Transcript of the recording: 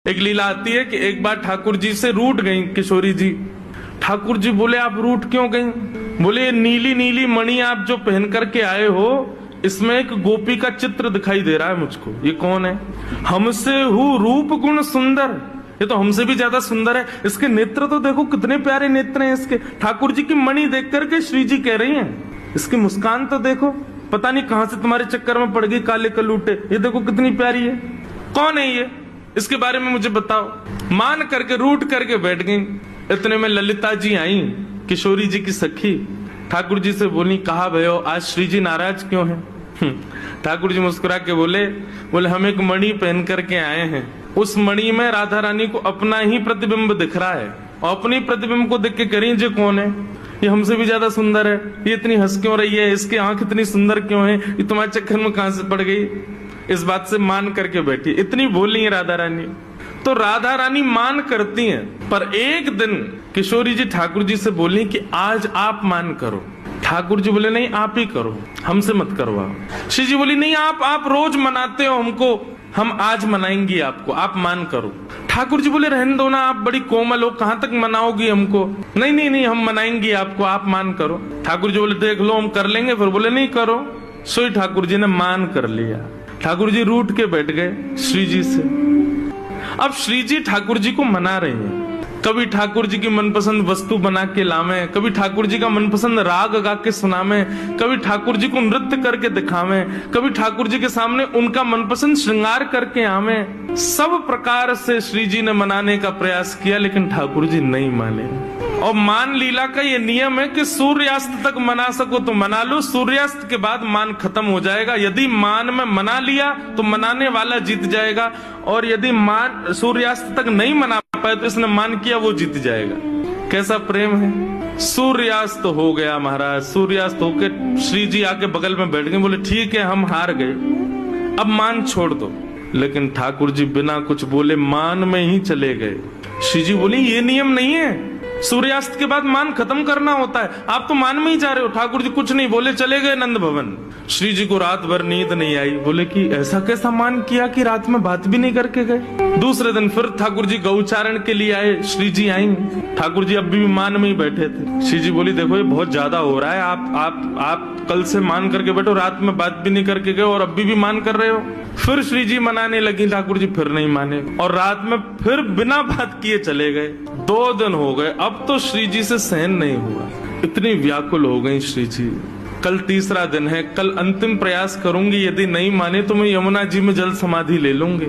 एक लीला आती है कि एक बार ठाकुर जी से रूठ गई किशोरी जी। ठाकुर जी बोले आप रूठ क्यों गई? बोले नीली नीली मणि आप जो पहन करके आए हो, इसमें एक गोपी का चित्र दिखाई दे रहा है मुझको। ये कौन है? हमसे हूँ रूप गुण सुंदर, ये तो हमसे भी ज्यादा सुंदर है। इसके नेत्र तो देखो कितने प्यारे नेत्र हैं इसके। ठाकुर जी की मणि देख करके श्री जी कह रही हैं, इसकी मुस्कान तो देखो, पता नहीं कहां से तुम्हारे चक्कर में पड़ गई काले कलूटे, ये देखो कितनी प्यारी है। कौन है ये? इसके बारे में मुझे बताओ। मान करके रूठ करके बैठ गई। इतने में ललिता जी आई, किशोरी जी की सखी। ठाकुर जी से बोली, कहा भयो आज श्री जी नाराज क्यों हैं? ठाकुर जी मुस्कुरा के बोले हम एक मणि पहन करके आए हैं, उस मणि में राधा रानी को अपना ही प्रतिबिंब दिख रहा है, और अपनी प्रतिबिंब को देख के कह रही है, ये कौन है? ये हमसे भी ज्यादा सुंदर है, ये इतनी हंस क्यों रही है, इसकी आंख इतनी सुंदर क्यों है, ये तुम्हारे चक्कर में कहां से पड़ गई? इस बात से मान करके बैठी। इतनी बोली है राधा रानी। तो राधा रानी मान करती हैं, पर एक दिन किशोरी जी ठाकुर जी से बोली कि आज आप मान करो। ठाकुर जी बोले नहीं आप ही करो, हमसे मत करवाओ। श्री जी बोली नहीं आप रोज मनाते हो हमको, हम आज मनाएंगी आपको, आप मान करो। ठाकुर जी बोले रहने दो ना, आप बड़ी कोमल हो, कहां तक मनाओगी हमको? नहीं नहीं नहीं हम मनाएंगी आपको, आप मान करो। ठाकुर जी बोले देख लो हम कर लेंगे। फिर बोले नहीं करो। सोई ठाकुर जी ने मान कर लिया। ठाकुर जी रूठ के बैठ गए श्री जी से। अब श्री जी ठाकुर जी को मना रहे हैं। कभी ठाकुर जी की मनपसंद वस्तु बना के लावे, कभी ठाकुर जी का मनपसंद राग गा के सुनावे, कभी ठाकुर जी को नृत्य करके दिखावे, कभी ठाकुर जी के सामने उनका मनपसंद श्रृंगार करके आवे। सब प्रकार से श्री जी ने मनाने का प्रयास किया, लेकिन ठाकुर जी नहीं माने। और मान लीला का ये नियम है कि सूर्यास्त तक मना सको तो मना लो, सूर्यास्त के बाद मान खत्म हो जाएगा। यदि मान में मना लिया तो मनाने वाला जीत जाएगा, और यदि मान सूर्यास्त तक नहीं मना पाए तो इसने मान किया वो जीत जाएगा। कैसा प्रेम है। सूर्यास्त हो गया महाराज। सूर्यास्त होके श्री जी आके बगल में बैठ गए। बोले ठीक है हम हार गए, अब मान छोड़ दो। लेकिन ठाकुर जी बिना कुछ बोले मान में ही चले गए। श्री जी बोली ये नियम नहीं है, सूर्यास्त के बाद मान खत्म करना होता है, आप तो मान में ही जा रहे हो। ठाकुर जी कुछ नहीं बोले, चले गए नंद भवन। श्री जी को रात भर नींद नहीं आई। बोले कि ऐसा कैसा मान किया कि रात में बात भी नहीं करके गए। दूसरे दिन फिर ठाकुर जी गौचारण के लिए आए। श्री जी आई, ठाकुर जी अभी भी मान में ही बैठे थे। श्री जी बोली देखो ये बहुत ज्यादा हो रहा है, आप कल से मान करके बैठो, रात में बात भी नहीं करके गए और अभी भी मान कर रहे हो। फिर श्री जी मनाने लगी, ठाकुर जी फिर नहीं माने, और रात में फिर बिना बात किए चले गए। 2 दिन हो गए, अब तो श्री जी से सहन नहीं हुआ, इतनी व्याकुल हो गई श्री जी। कल तीसरा दिन है, कल अंतिम प्रयास करूंगी, यदि नहीं माने तो मैं यमुना जी में जल समाधि ले लूंगी।